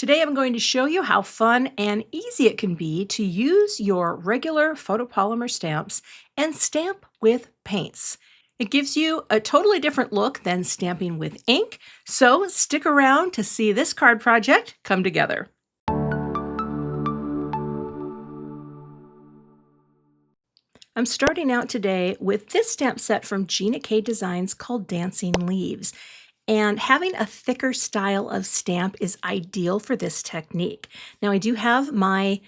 Today I'm going to show you how fun and easy it can be to use your regular photopolymer stamps and stamp with paints. It gives you a totally different look than stamping with ink, so stick around to see this card project come together. I'm starting out today with this stamp set from Gina K Designs called Dancing Leaves. And having a thicker style of stamp is ideal for this technique. Now I do have my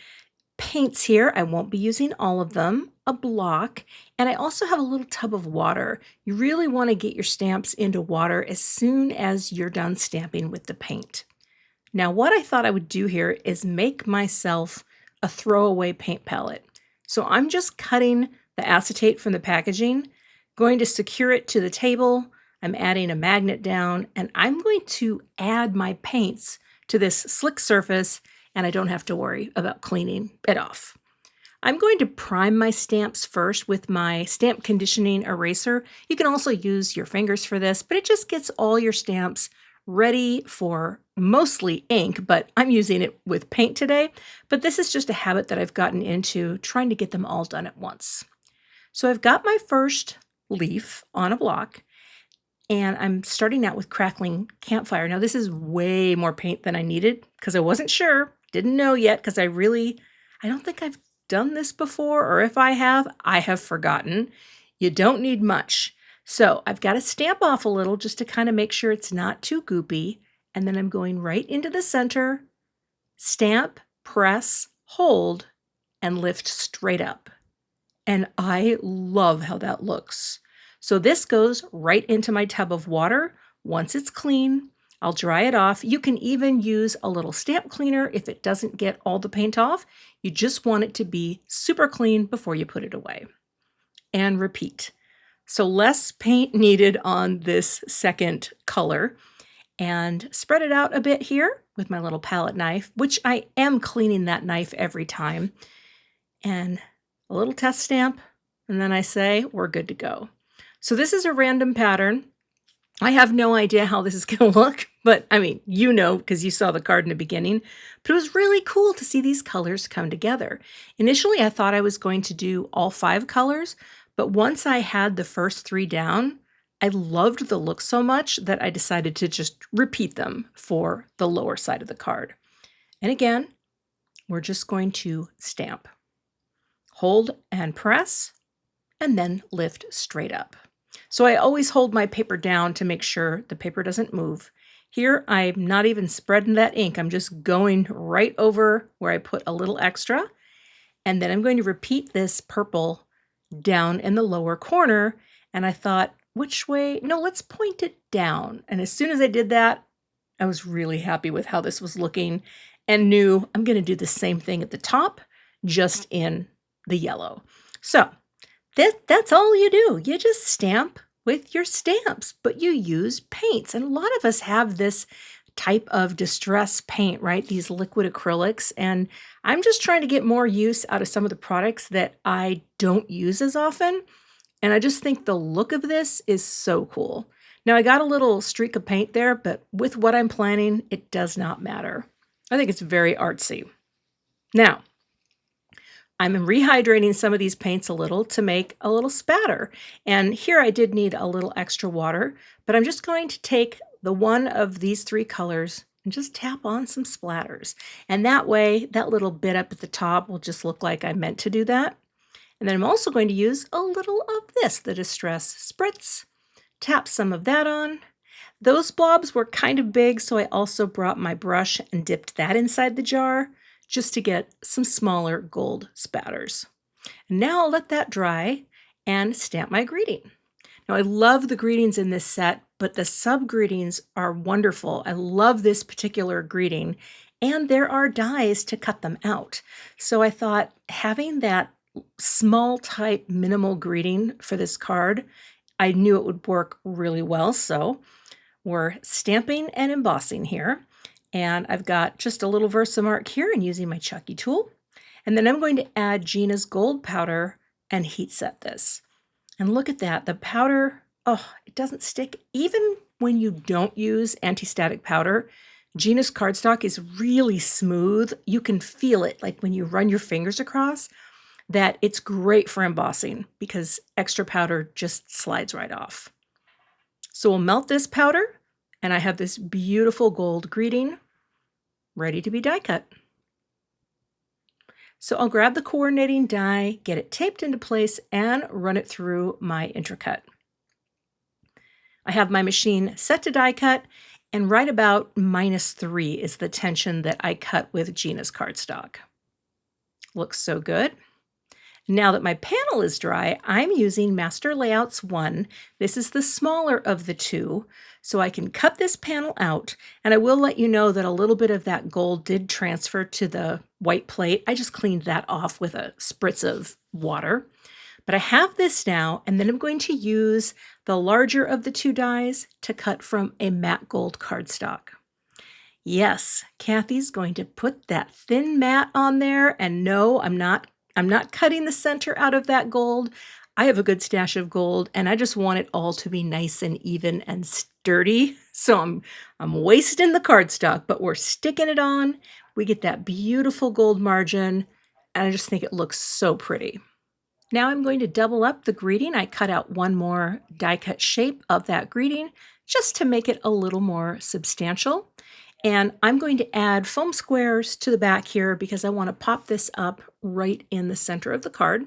paints here. I won't be using all of them, a block, and I also have a little tub of water. You really want to get your stamps into water as soon as you're done stamping with the paint. Now what I thought I would do here is make myself a throwaway paint palette. So I'm just cutting the acetate from the packaging, going to secure it to the table. I'm adding a magnet down, and I'm going to add my paints to this slick surface, and I don't have to worry about cleaning it off. I'm going to prime my stamps first with my stamp conditioning eraser. You can also use your fingers for this, but it just gets all your stamps ready for mostly ink, but I'm using it with paint today. But this is just a habit that I've gotten into, trying to get them all done at once. So I've got my first leaf on a block, and I'm starting out with Crackling Campfire. Now this is way more paint than I needed because I wasn't sure, didn't know yet, because I don't think I've done this before, or if I have forgotten. You don't need much. So I've got to stamp off a little just to kind of make sure it's not too goopy. And then I'm going right into the center, stamp, press, hold, and lift straight up. And I love how that looks. So this goes right into my tub of water. Once it's clean, I'll dry it off. You can even use a little stamp cleaner if it doesn't get all the paint off. You just want it to be super clean before you put it away. And repeat. So less paint needed on this second color. And spread it out a bit here with my little palette knife, which I am cleaning that knife every time. And a little test stamp, and then I say we're good to go. So this is a random pattern. I have no idea how this is going to look, but I mean, you know, because you saw the card in the beginning, but it was really cool to see these colors come together. Initially, I thought I was going to do all 5 colors, but once I had the first 3 down, I loved the look so much that I decided to just repeat them for the lower side of the card. And again, we're just going to stamp, hold and press, and then lift straight up. So I always hold my paper down to make sure the paper doesn't move. Here, I'm not even spreading that ink. I'm just going right over where I put a little extra. And then I'm going to repeat this purple down in the lower corner. And I thought, which way? No, let's point it down. And as soon as I did that, I was really happy with how this was looking and knew I'm going to do the same thing at the top, just in the yellow. So that's all you do. You just stamp with your stamps, but you use paints. And a lot of us have this type of distress paint, right? These liquid acrylics. And I'm just trying to get more use out of some of the products that I don't use as often. And I just think the look of this is so cool. Now I got a little streak of paint there, but with what I'm planning, it does not matter. I think it's very artsy. Now, I'm rehydrating some of these paints a little to make a little spatter. And here I did need a little extra water, but I'm just going to take the one of these 3 colors and just tap on some splatters. And that way, that little bit up at the top will just look like I meant to do that. And then I'm also going to use a little of this, the Distress Spritz. Tap some of that on. Those blobs were kind of big, so I also brought my brush and dipped that inside the jar, just to get some smaller gold spatters. And now I'll let that dry and stamp my greeting. Now I love the greetings in this set, but the sub-greetings are wonderful. I love this particular greeting, and there are dies to cut them out. So I thought having that small type minimal greeting for this card, I knew it would work really well. So we're stamping and embossing here. And I've got just a little Versamark here and using my Chucky tool. And then I'm going to add Gina's gold powder and heat set this. And look at that, the powder, oh, it doesn't stick. Even when you don't use anti-static powder, Gina's cardstock is really smooth. You can feel it, like when you run your fingers across, that it's great for embossing because extra powder just slides right off. So we'll melt this powder, and I have this beautiful gold greeting ready to be die cut. So I'll grab the coordinating die, get it taped into place, and run it through my intercut. I have my machine set to die cut, and right about -3 is the tension that I cut with Gina's cardstock. Looks so good. Now that my panel is dry, I'm using Master Layouts 1. This is the smaller of the two, so I can cut this panel out, and I will let you know that a little bit of that gold did transfer to the white plate. I just cleaned that off with a spritz of water. But I have this now, and then I'm going to use the larger of the two dies to cut from a matte gold cardstock. Yes, Cathy's going to put that thin matte on there, and no, I'm not cutting the center out of that gold. I have a good stash of gold, and I just want it all to be nice and even and sturdy. So I'm wasting the cardstock, but we're sticking it on. We get that beautiful gold margin, and I just think it looks so pretty. Now I'm going to double up the greeting. I cut out one more die cut shape of that greeting just to make it a little more substantial. And I'm going to add foam squares to the back here because I want to pop this up right in the center of the card.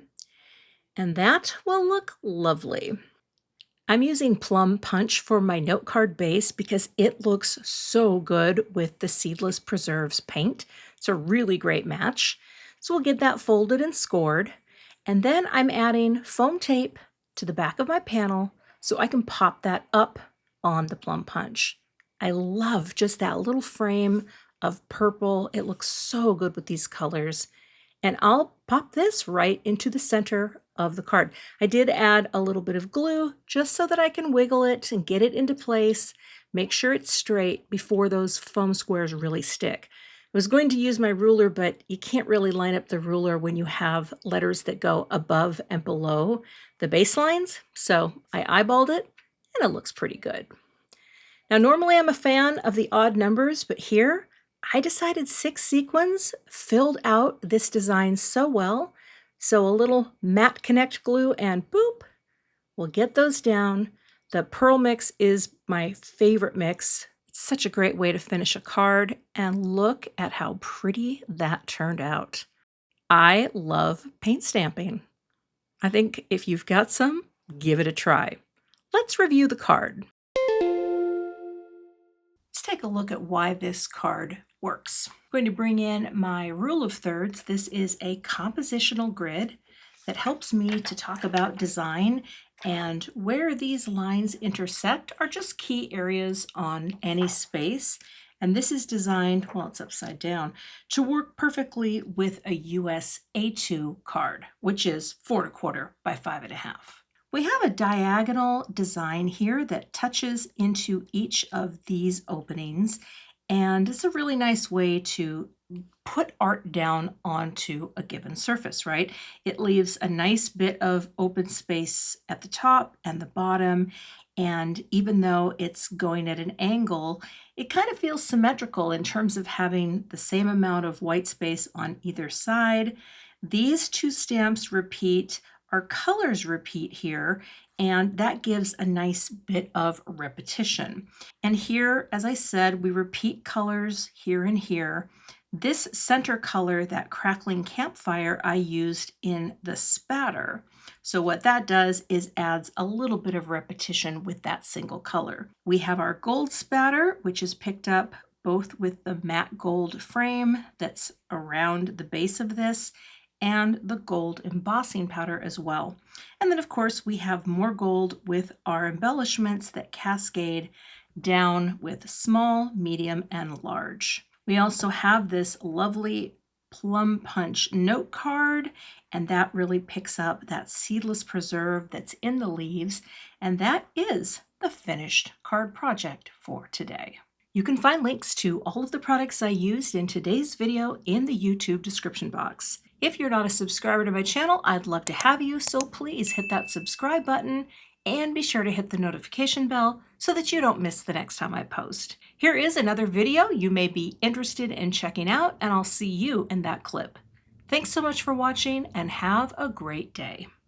And that will look lovely. I'm using Plum Punch for my note card base because it looks so good with the Seedless Preserves paint. It's a really great match. So we'll get that folded and scored. And then I'm adding foam tape to the back of my panel so I can pop that up on the Plum Punch. I love just that little frame of purple. It looks so good with these colors. And I'll pop this right into the center of the card. I did add a little bit of glue just so that I can wiggle it and get it into place, make sure it's straight before those foam squares really stick. I was going to use my ruler, but you can't really line up the ruler when you have letters that go above and below the baselines. So I eyeballed it, and it looks pretty good. Now, normally I'm a fan of the odd numbers, but here I decided 6 sequins filled out this design so well. So a little matte connect glue and boop, we'll get those down. The pearl mix is my favorite mix. It's such a great way to finish a card, and look at how pretty that turned out. I love paint stamping. I think if you've got some, give it a try. Let's review the card. Let's take a look at why this card works. I'm going to bring in my rule of thirds. This is a compositional grid that helps me to talk about design, and where these lines intersect are just key areas on any space. And this is designed, well, it's upside down, to work perfectly with a US A2 card, which is 4 1/4 by 5 1/2. We have a diagonal design here that touches into each of these openings, and it's a really nice way to put art down onto a given surface, right? It leaves a nice bit of open space at the top and the bottom, and even though it's going at an angle, it kind of feels symmetrical in terms of having the same amount of white space on either side. These two stamps repeat, our colors repeat here, and that gives a nice bit of repetition. And here, as I said, we repeat colors here and here. This center color, that crackling campfire, I used in the spatter. So what that does is adds a little bit of repetition with that single color. We have our gold spatter, which is picked up both with the matte gold frame that's around the base of this and the gold embossing powder as well. And then of course we have more gold with our embellishments that cascade down with small, medium, and large. We also have this lovely Plum Punch note card, and that really picks up that seedless preserve that's in the leaves, and that is the finished card project for today. You can find links to all of the products I used in today's video in the YouTube description box. If you're not a subscriber to my channel, I'd love to have you, so please hit that subscribe button and be sure to hit the notification bell so that you don't miss the next time I post. Here is another video you may be interested in checking out, and I'll see you in that clip. Thanks so much for watching and have a great day.